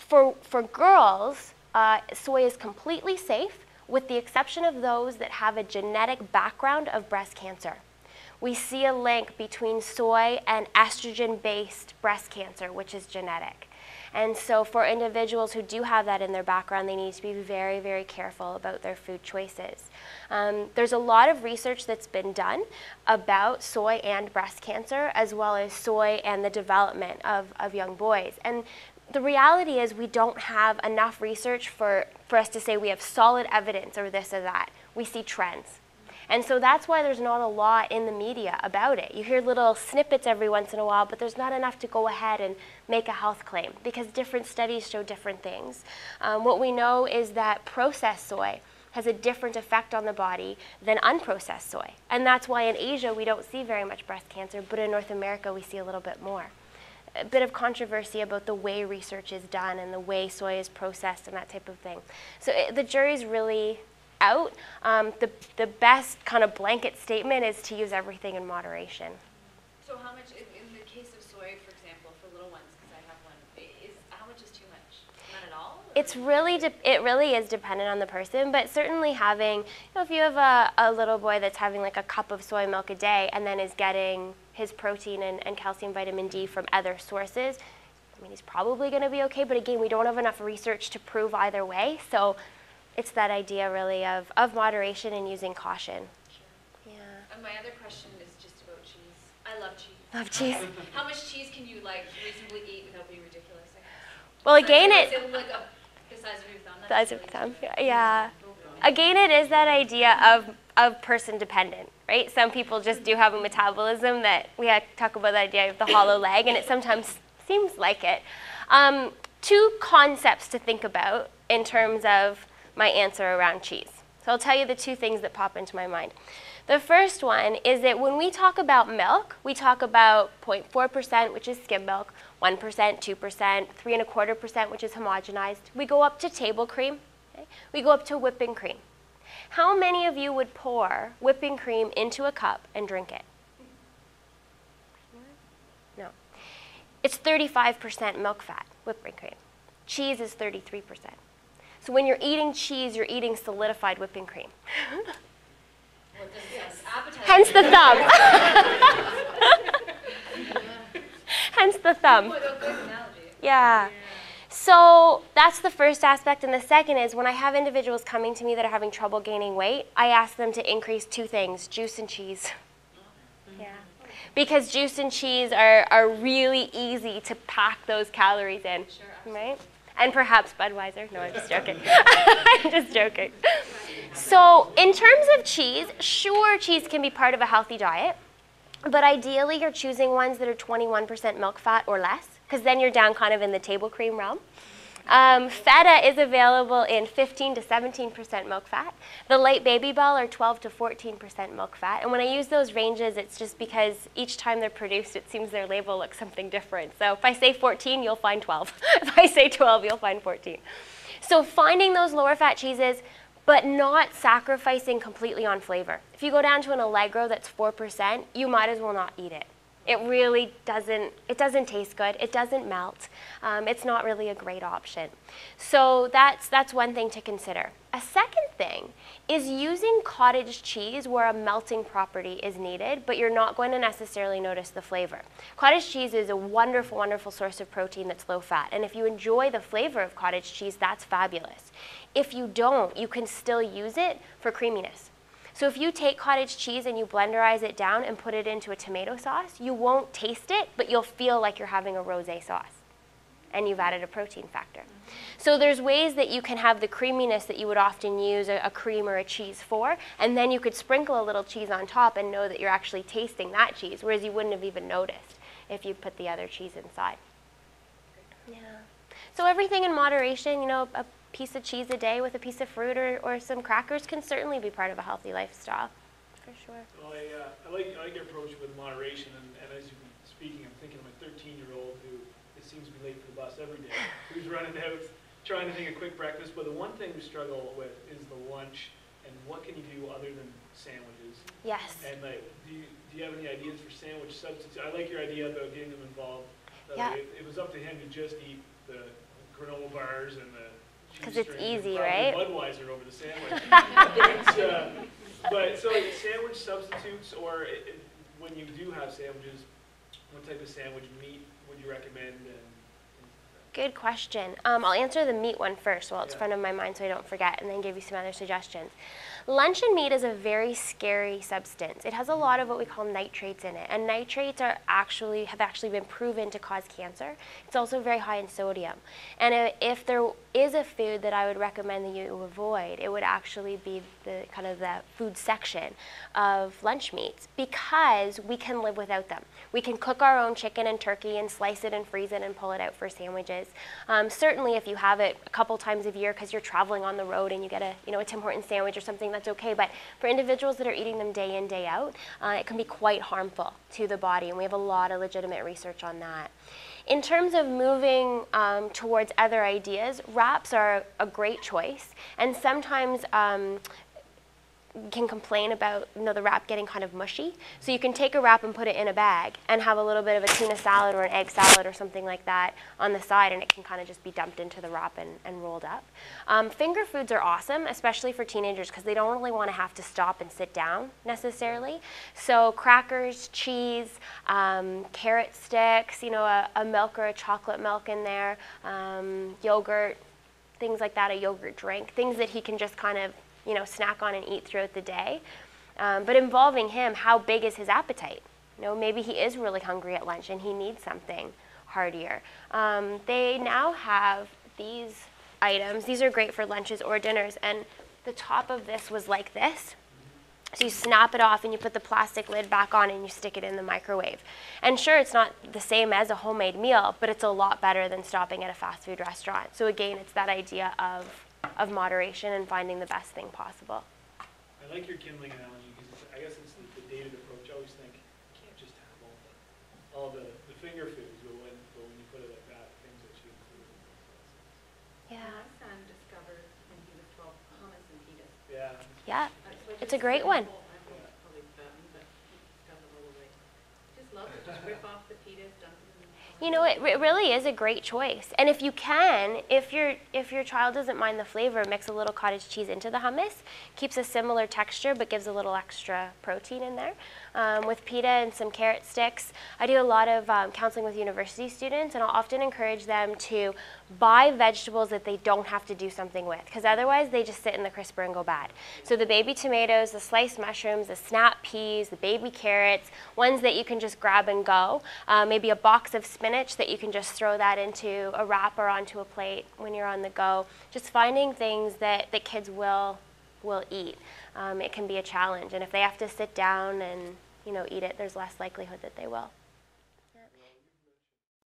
For girls, soy is completely safe, with the exception of those that have a genetic background of breast cancer. We see a link between soy and estrogen-based breast cancer, which is genetic. And so for individuals who do have that in their background, they need to be very, very careful about their food choices. There's a lot of research that's been done about soy and breast cancer, as well as soy and the development of young boys. And the reality is we don't have enough research for us to say we have solid evidence or this or that. We see trends. And so that's why there's not a lot in the media about it. You hear little snippets every once in a while, but there's not enough to go ahead and make a health claim because different studies show different things. What we know is that processed soy has a different effect on the body than unprocessed soy. And that's why in Asia we don't see very much breast cancer, but in North America we see a little bit more. A bit of controversy about the way research is done and the way soy is processed and that type of thing. So the jury's really out. The best kind of blanket statement is to use everything in moderation. So how much, in the case of soy, for example, for little ones, because I have one, how much is too much? None at all? It's really, it really is dependent on the person, but certainly having, if you have a little boy that's having like a cup of soy milk a day and then is getting his protein and calcium, vitamin D from other sources, I mean, he's probably going to be okay, but again, we don't have enough research to prove either way, so it's that idea really of moderation and using caution. Sure. Yeah. And my other question is just about cheese. I love cheese. Love cheese. How much cheese can you like reasonably eat without being ridiculous? Well, again, like the size of your thumb. The size of your thumb. Yeah. Again, it is that idea of person dependent, right? Some people just do have a metabolism that we had to talk about the idea of the hollow leg, and it sometimes seems like it. Two concepts to think about in terms of my answer around cheese. So I'll tell you the two things that pop into my mind. The first one is that when we talk about milk, we talk about 0.4%, which is skim milk, 1%, 2%, 3.25%, which is homogenized. We go up to table cream. Okay? We go up to whipping cream. How many of you would pour whipping cream into a cup and drink it? No. It's 35% milk fat, whipping cream. Cheese is 33%. So when you're eating cheese, you're eating solidified whipping cream. Well, this appetizer. Hence the thumb. Hence the thumb. Yeah. So that's the first aspect. And the second is when I have individuals coming to me that are having trouble gaining weight, I ask them to increase two things, juice and cheese. Yeah. Because juice and cheese are really easy to pack those calories in. Sure, right? And perhaps Budweiser. No, I'm just joking. I'm just joking. So in terms of cheese, sure, cheese can be part of a healthy diet, but ideally you're choosing ones that are 21% milk fat or less, because then you're down kind of in the table cream realm. Feta is available in 15 to 17% milk fat. The light baby bell are 12 to 14% milk fat. And when I use those ranges, it's just because each time they're produced, it seems their label looks something different. So if I say 14, you'll find 12. If I say 12, you'll find 14. So finding those lower fat cheeses, but not sacrificing completely on flavor. If you go down to an Allegro that's 4%, you might as well not eat it. It really doesn't taste good. It doesn't melt. It's not really a great option. So that's one thing to consider. A second thing is using cottage cheese where a melting property is needed, but you're not going to necessarily notice the flavor. Cottage cheese is a wonderful, wonderful source of protein that's low fat. And if you enjoy the flavor of cottage cheese, that's fabulous. If you don't, you can still use it for creaminess. So if you take cottage cheese and you blenderize it down and put it into a tomato sauce, you won't taste it, but you'll feel like you're having a rosé sauce. And you've added a protein factor. So there's ways that you can have the creaminess that you would often use a cream or a cheese for, and then you could sprinkle a little cheese on top and know that you're actually tasting that cheese, whereas you wouldn't have even noticed if you put the other cheese inside. Yeah. So everything in moderation, you know, a piece of cheese a day with a piece of fruit or some crackers can certainly be part of a healthy lifestyle, for sure. Well, I like your approach with moderation, and as you've been speaking, I'm thinking of my 13-year-old who seems to be late for the bus every day, who's running out, trying to make a quick breakfast, but the one thing we struggle with is the lunch, and what can you do other than sandwiches? Yes. And like, do you have any ideas for sandwich substitutes? I like your idea about getting them involved. Yeah. It was up to him to just eat the granola bars and the Because cheese it's strings and easy, probably right? Budweiser over the sandwich. But so like sandwich substitutes, or when you do have sandwiches, what type of sandwich meat would you recommend? Good question. I'll answer the meat one first while it's Yeah. front of my mind so I don't forget, and then give you some other suggestions. Luncheon meat is a very scary substance. It has a lot of what we call nitrates in it, and nitrates have actually been proven to cause cancer. It's also very high in sodium. And if there is a food that I would recommend that you avoid, it would actually be the kind of the food section of lunch meats, because we can live without them. We can cook our own chicken and turkey and slice it and freeze it and pull it out for sandwiches. Certainly if you have it a couple times a year because you're traveling on the road and you get a Tim Hortons sandwich or something, that's okay. But for individuals that are eating them day in, day out, it can be quite harmful to the body, and we have a lot of legitimate research on that. In terms of moving towards other ideas, wraps are a great choice, and sometimes can complain about the wrap getting kind of mushy. So you can take a wrap and put it in a bag and have a little bit of a tuna salad or an egg salad or something like that on the side, and it can kind of just be dumped into the wrap and rolled up. Finger foods are awesome, especially for teenagers, because they don't really want to have to stop and sit down necessarily. So crackers, cheese, carrot sticks, a milk or a chocolate milk in there, yogurt, things like that, a yogurt drink, things that he can just kind of snack on and eat throughout the day. But involving him, how big is his appetite? Maybe he is really hungry at lunch and he needs something heartier. They now have these items. These are great for lunches or dinners, and the top of this was like this. So you snap it off and you put the plastic lid back on and you stick it in the microwave. And sure, it's not the same as a homemade meal, but it's a lot better than stopping at a fast food restaurant. So again, it's that idea of moderation and finding the best thing possible. I like your kindling analogy, because I guess it's the dated approach. I always think you can't just have all the finger foods, but when you put it like that, things that you include. Yeah. My son discovered when he was 12 hummus and pitas. Yeah. Yeah. So It's a great one. I won't probably forgotten, but he does it all the way. Just love it. Just rip off the pitas, dump it in the It really is a great choice. And if you can, if your child doesn't mind the flavor, mix a little cottage cheese into the hummus. Keeps a similar texture, but gives a little extra protein in there. With pita and some carrot sticks. I do a lot of counseling with university students, and I'll often encourage them to buy vegetables that they don't have to do something with, because otherwise they just sit in the crisper and go bad. So the baby tomatoes, the sliced mushrooms, the snap peas, the baby carrots, ones that you can just grab and go. Maybe a box of spinach that you can just throw that into a wrap or onto a plate when you're on the go. Just finding things that kids will eat. It can be a challenge, and if they have to sit down and eat it, there's less likelihood that they will.